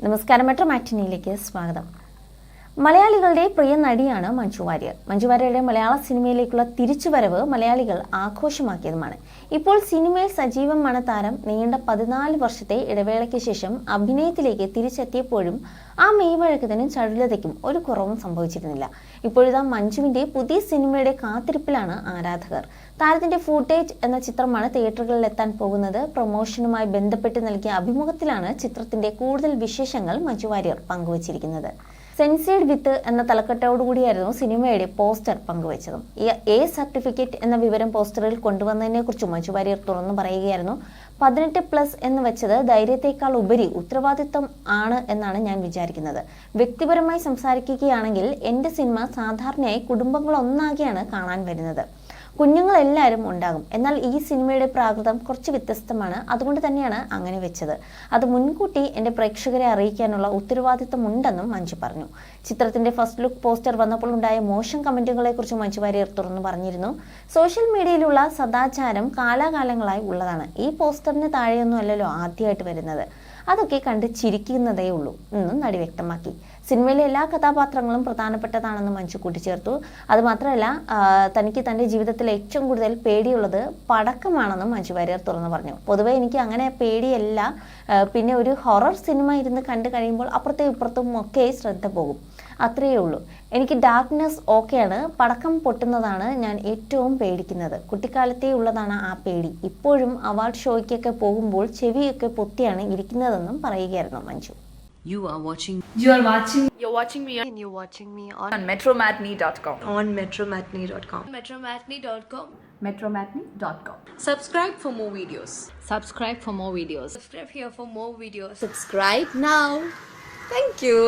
നമസ്കാരം, മെട്രോ മാറ്റിനിയിലേക്ക് സ്വാഗതം. മലയാളികളുടെ പ്രിയ നടിയാണ് മഞ്ജു വാര്യർ. മഞ്ജു വാര്യരുടെ മലയാള സിനിമയിലേക്കുള്ള തിരിച്ചുവരവ് മലയാളികൾ ആഘോഷമാക്കിയതുമാണ്. ഇപ്പോൾ സിനിമയിൽ സജീവമാണ് താരം. നീണ്ട 14 വർഷത്തെ ഇടവേളയ്ക്ക് ശേഷം അഭിനയത്തിലേക്ക് തിരിച്ചെത്തിയപ്പോഴും ആ മെയ്വഴക്കത്തിനും ചടുലതയ്ക്കും ഒരു കുറവും സംഭവിച്ചിരുന്നില്ല. ഇപ്പോഴിതാ മഞ്ജുവിന്റെ പുതിയ സിനിമയുടെ കാത്തിരിപ്പിലാണ് ആരാധകർ. താരത്തിന്റെ ഫൂട്ടേജ് എന്ന ചിത്രമാണ് തിയേറ്ററുകളിൽ എത്താൻ പോകുന്നത്. പ്രൊമോഷനുമായി ബന്ധപ്പെട്ട് നൽകിയ അഭിമുഖത്തിലാണ് ചിത്രത്തിന്റെ കൂടുതൽ വിശേഷങ്ങൾ മഞ്ജു വാര്യർ പങ്കുവച്ചിരിക്കുന്നത്. സെൻസേഡ് വിത്ത് എന്ന തലക്കെട്ടോടുകൂടിയായിരുന്നു സിനിമയുടെ പോസ്റ്റർ പങ്കുവച്ചതും. എ സർട്ടിഫിക്കറ്റ് എന്ന വിവരം പോസ്റ്ററിൽ കൊണ്ടുവന്നതിനെ കുറിച്ച് മഞ്ജു വാര്യർ തുറന്നു പറയുകയായിരുന്നു. 18+ എന്ന് വെച്ചത് ധൈര്യത്തെക്കാൾ ഉപരി ഉത്തരവാദിത്വം ആണ് എന്നാണ് ഞാൻ വിചാരിക്കുന്നത്. വ്യക്തിപരമായി സംസാരിക്കുകയാണെങ്കിൽ എൻ്റെ സിനിമ സാധാരണയായി കുടുംബങ്ങളൊന്നാകെയാണ് കാണാൻ വരുന്നത്. കുഞ്ഞുങ്ങളെല്ലാവരും ഉണ്ടാകും. എന്നാൽ ഈ സിനിമയുടെ പ്രാകൃതം കുറച്ച് വ്യത്യസ്തമാണ്. അതുകൊണ്ട് തന്നെയാണ് അങ്ങനെ വെച്ചത്. അത് മുൻകൂട്ടി എൻ്റെ പ്രേക്ഷകരെ അറിയിക്കാനുള്ള ഉത്തരവാദിത്തം ഉണ്ടെന്നും മഞ്ജു പറഞ്ഞു. ചിത്രത്തിന്റെ ഫസ്റ്റ് ലുക്ക് പോസ്റ്റർ വന്നപ്പോൾ ഉണ്ടായ മോശം കമന്റുകളെ കുറിച്ച് മഞ്ജു വാര്യർ തുറന്നു പറഞ്ഞിരുന്നു. സോഷ്യൽ മീഡിയയിലുള്ള സദാചാരം കാലാകാലങ്ങളായി ഉള്ളതാണ്. ഈ പോസ്റ്ററിന് താഴെയൊന്നും അല്ലല്ലോ ആദ്യമായിട്ട് വരുന്നത്. അതൊക്കെ കണ്ട് ചിരിക്കുന്നതേ ഉള്ളൂ എന്നും നടി വ്യക്തമാക്കി. സിനിമയിലെ എല്ലാ കഥാപാത്രങ്ങളും പ്രധാനപ്പെട്ടതാണെന്ന് മഞ്ജു കൂട്ടിച്ചേർത്തു. അതുമാത്രമല്ല, തനിക്ക് തൻ്റെ ജീവിതത്തിൽ ഏറ്റവും കൂടുതൽ പേടിയുള്ളത് പടക്കമാണെന്നും മഞ്ജു വാര്യർ തുറന്നു പറഞ്ഞു. പൊതുവെ എനിക്ക് അങ്ങനെ പേടിയല്ല. പിന്നെ ഒരു ഹൊറർ സിനിമ ഇരുന്ന് കണ്ടു കഴിയുമ്പോൾ അപ്പുറത്തും ഇപ്പുറത്തും ഒക്കെ ശ്രദ്ധ പോകും. അത്രയേ ഉള്ളൂ. എനിക്ക് ഡാർക്ക്നെസ് ഓക്കെയാണ്. പടക്കം പൊട്ടുന്നതാണ് ഞാൻ ഏറ്റവും പേടിക്കുന്നത്. കുട്ടിക്കാലത്തേ ഉള്ളതാണ് ആ പേടി. ഇപ്പോഴും അവാർഡ് ഷോയ്ക്കൊക്കെ പോകുമ്പോൾ ചെവിയൊക്കെ പൊത്തിയാണ് ഇരിക്കുന്നതെന്നും പറയുകയായിരുന്നു Manju. You're watching me on metromatney.com. on metromatney.com. metromatney.com. metromatney.com. Subscribe for more videos. Subscribe here for more videos. Subscribe now. Thank you.